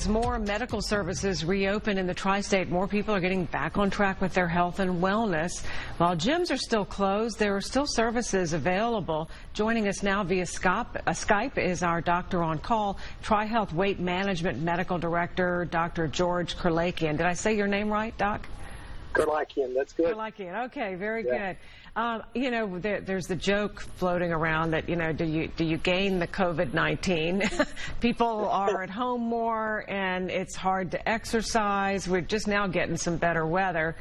As more medical services reopen in the tri-state, more people are getting back on track with their health and wellness. While gyms are still closed, there are still services available. Joining us now via Skype is our doctor on call, TriHealth Weight Management Medical Director, Dr. George Kerlakian. Did I say your name right, Doc? Kerlakian, that's good. Kerlakian, okay, very good. You know, there's the joke floating around that, you know, do you gain the COVID-19? People are at home more and it's hard to exercise. We're just now getting some better weather.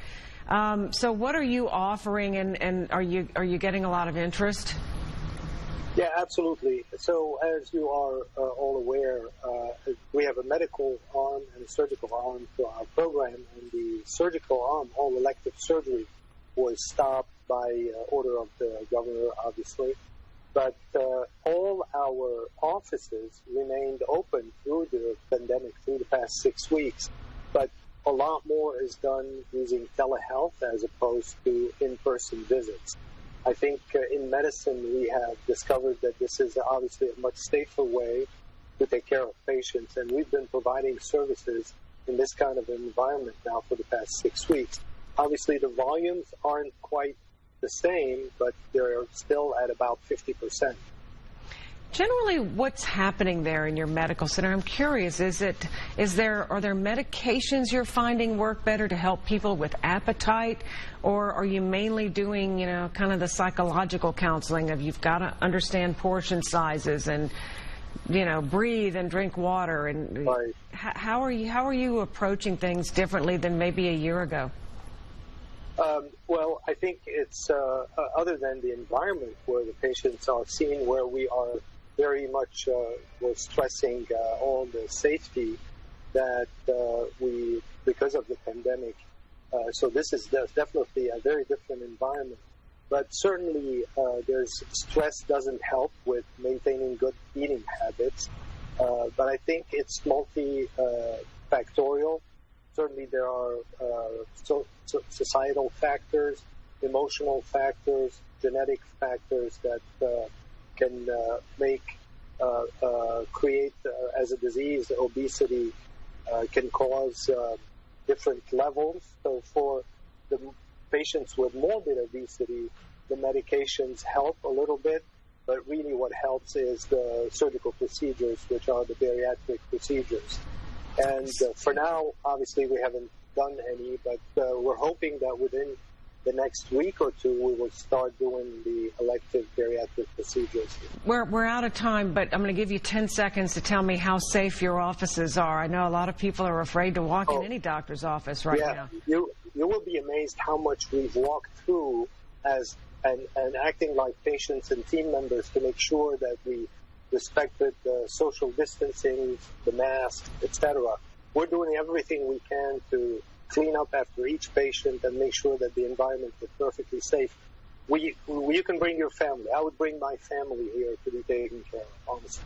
So what are you offering, and are you getting a lot of interest? Yeah, absolutely. So as you are all aware, we have a medical arm and a surgical arm to our program, and the surgical arm, all elective surgery, was stopped by order of the governor, obviously. But all our offices remained open through the pandemic, through the past 6 weeks. But a lot more is done using telehealth as opposed to in-person visits. I think in medicine we have discovered that this is obviously a much safer way to take care of patients, and we've been providing services in this kind of environment now for the past 6 weeks. Obviously the volumes aren't quite the same, but they're still at about 50%. Generally, what's happening there in your medical center? I'm curious, are there medications you're finding work better to help people with appetite, or are you mainly doing, you know, kind of the psychological counseling of you've got to understand portion sizes and, you know, breathe and drink water, and right. How are you approaching things differently than maybe a year ago? Well, I think it's other than the environment where the patients are seen, where we are very much we're stressing all the safety that because of the pandemic. So this is definitely a very different environment. But certainly there's stress doesn't help with maintaining good eating habits. But I think it's multifactorial. Certainly there are societal factors, emotional factors, genetic factors that can create as a disease. Obesity can cause different levels. So for the patients with morbid obesity, the medications help a little bit, but really what helps is the surgical procedures, which are the bariatric procedures. And for now, obviously, we haven't done any, but we're hoping that within the next week or two, we will start doing the elective bariatric procedures. We're out of time, but I'm going to give you 10 seconds to tell me how safe your offices are. I know a lot of people are afraid to walk in any doctor's office right now. You will be amazed how much we've walked through and acting like patients and team members to make sure that we respected the social distancing, the mask, etc. We're doing everything we can to clean up after each patient and make sure that the environment is perfectly safe. You can bring your family. I would bring my family here to be taken care of, honestly.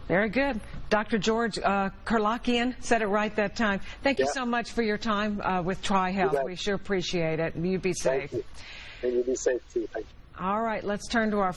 Very good. Dr. George Kerlakian said it right that time. Thank you so much for your time with TriHealth. We sure appreciate it. You be safe. Thank you. And you be safe too. Thank you. All right, let's turn to our